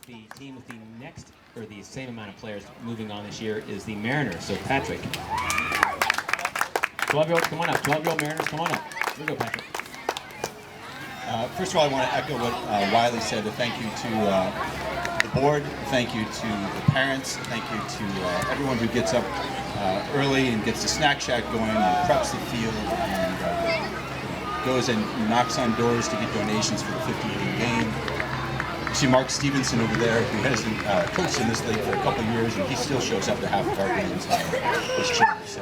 the team with the next, or the same amount of players moving on this year is the Mariners. So Patrick. 12-year-olds, come on up. 12-year-old Mariners, come on up. Here we go, Patrick. First of all, I want to echo what Wiley said. A thank you to the board, a thank you to the parents, a thank you to everyone who gets up early and gets the snack shack going and preps the field and goes and knocks on doors to get donations for the 50-inning game. You see Mark Stevenson over there, who hasn't coached in this league for a couple of years, and he still shows up to half of our games as cheer. So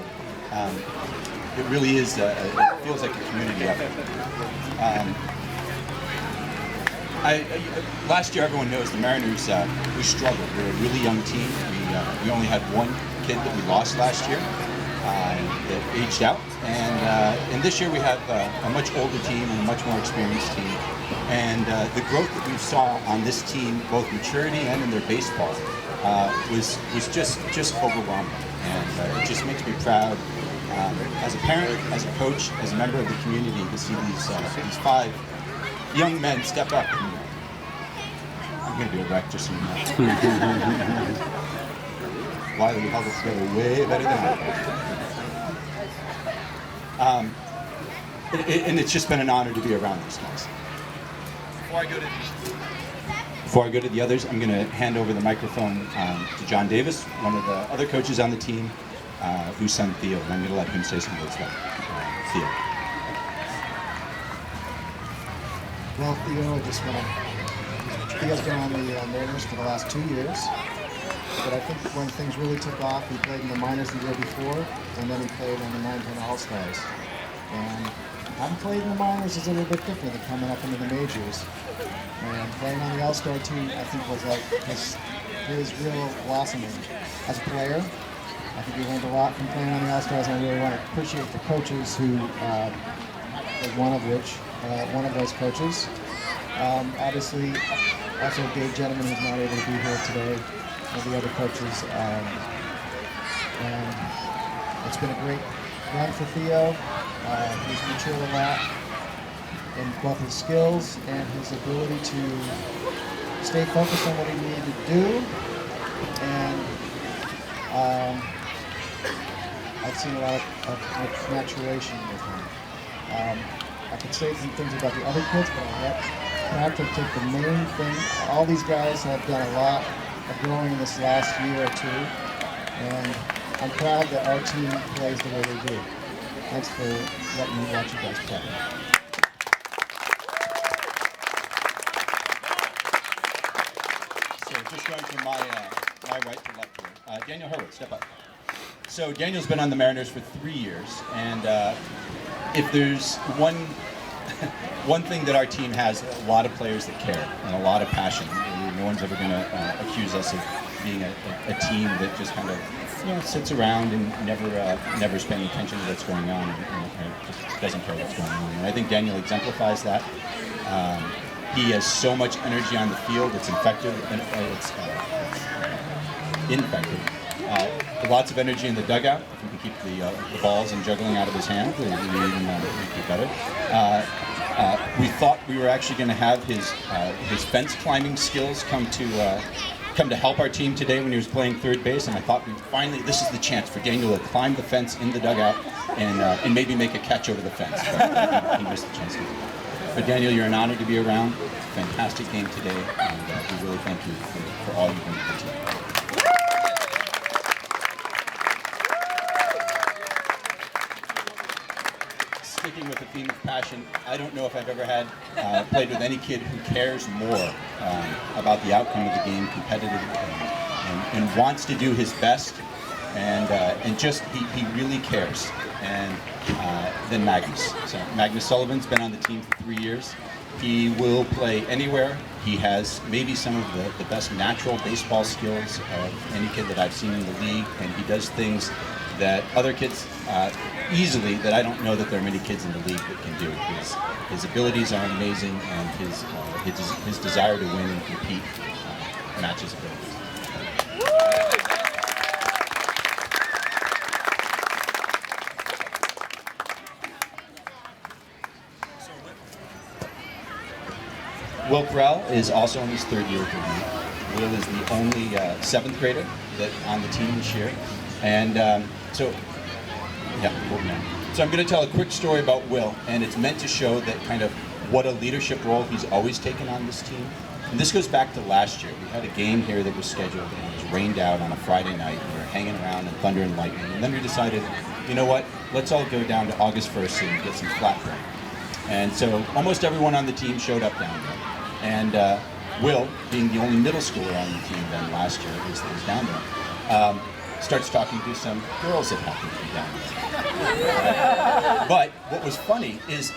it really is, it feels like a community effort. Last year, everyone knows the Mariners, we struggled. We're a really young team. We only had one kid that we lost last year that aged out. And this year we have a much older team and a much more experienced team. And the growth that we saw on this team, both maturity and in their baseball, was just overwhelming. And it just makes me proud as a parent, as a coach, as a member of the community to see these five young men step up. I'm going to be a wreck just so you know. Wiley held us together way better than I did. And it's just been an honor to be around these guys. Before I go to the others, I'm going to hand over the microphone to John Davis, one of the other coaches on the team, whose son Theo, and I'm going to let him say some words about Theo. Well, Theo, I just want to. Theo's been on the Mariners for the last 2 years, but I think when things really took off, he played in the minors the year before, and then he played on the 9-10 All-Stars. And having played in the minors is a little bit different than coming up into the majors. And playing on the All-Star team, I think, was like his real blossoming as a player. I think he learned a lot from playing on the All-Stars, and I really want to appreciate the coaches who, one of those coaches. Obviously, also Dave Gentleman, who's not able to be here today, and the other coaches. And it's been a great run for Theo. He's matured a lot in both his skills and his ability to stay focused on what he needed to do. And I've seen a lot of maturation with him. I could say some things about the other kids, but I'll let Patrick take the main thing. All these guys have done a lot of growing in this last year or two, and I'm proud that our team plays the way they do. Thanks for letting me watch you guys play. So just going from my right to left here. Daniel Hurwitz, step up. So Daniel's been on the Mariners for 3 years, and if there's one thing that our team has, a lot of players that care and a lot of passion. No one's ever going to accuse us of being a team that just kind of sits around and never paying attention to what's going on and just doesn't care what's going on. And I think Daniel exemplifies that. He has so much energy on the field; it's infective. Lots of energy in the dugout. If we can keep the balls and juggling out of his hand, we even make it better. We thought we were actually going to have his fence climbing skills come to help our team today when he was playing third base, and I thought this is the chance for Daniel to climb the fence in the dugout and maybe make a catch over the fence. But he missed the chance to do that. But Daniel, you're an honor to be around. Fantastic game today, and we really thank you for all you've done for the team. Sticking with the theme of passion, I don't know if I've ever had played with any kid who cares more about the outcome of the game, competitive, and wants to do his best, and just he really cares. And then Magnus. So Magnus Sullivan's been on the team for 3 years. He will play anywhere. He has maybe some of the best natural baseball skills of any kid that I've seen in the league, and he does things that other kids easily, that I don't know that there are many kids in the league that can do. His abilities are amazing, and his desire to win and compete matches abilities. Will Ferrell is also in his third year with the league. Will is the only 7th grader that on the team this year. And so I'm going to tell a quick story about Will, and it's meant to show that kind of what a leadership role he's always taken on this team. And this goes back to last year. We had a game here that was scheduled, and it was rained out on a Friday night. We were hanging around in thunder and lightning, and then we decided, you know what, let's all go down to August 1st and get some flat rain. And so almost everyone on the team showed up down there. And Will, being the only middle schooler on the team then last year, was down there, starts talking to some girls that happen to be down there. But what was funny is,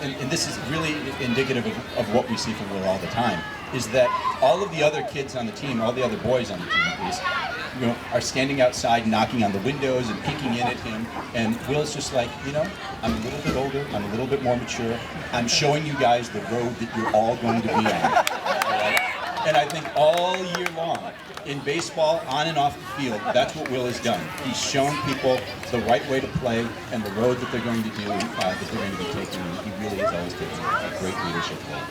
and this is really indicative of what we see from Will all the time, is that all of the other kids on the team, all the other boys on the team, are standing outside knocking on the windows and peeking in at him, and Will's just like, I'm a little bit older, I'm a little bit more mature, I'm showing you guys the road that you're all going to be on. All right? And I think all year long, in baseball, on and off the field, that's what Will has done. He's shown people the right way to play and the road that they're going to do, that they're going to be taking. And he really has always taken a great leadership role.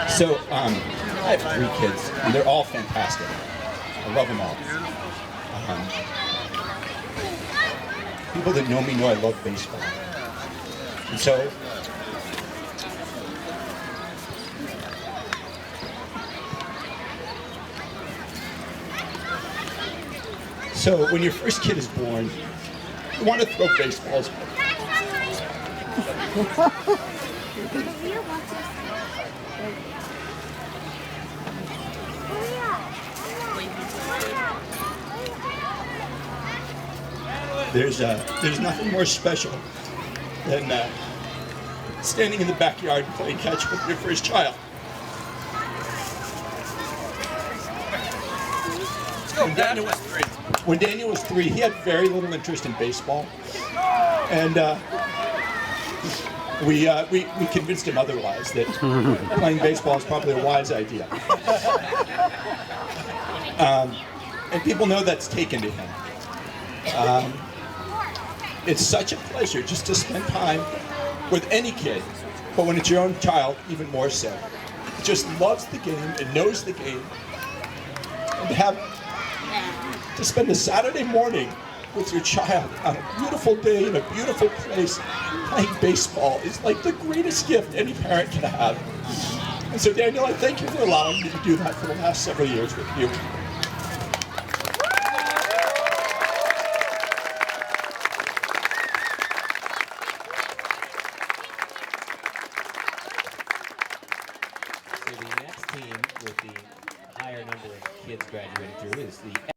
So I have 3 kids, and they're all fantastic. I love them all. People that know me know I love baseball. And so when your first kid is born, you want to throw baseballs. There's nothing more special than standing in the backyard and playing catch with your first child. When Daniel was 3, he had very little interest in baseball, and we convinced him otherwise, that playing baseball is probably a wise idea. And people know that's taken to him. It's such a pleasure just to spend time with any kid, but when it's your own child, even more so. He just loves the game and knows the game. And to spend a Saturday morning with your child on a beautiful day in a beautiful place playing baseball is like the greatest gift any parent can have. And so, Daniel, I thank you for allowing me to do that for the last several years with you. So the next team with the higher number of kids graduating through is the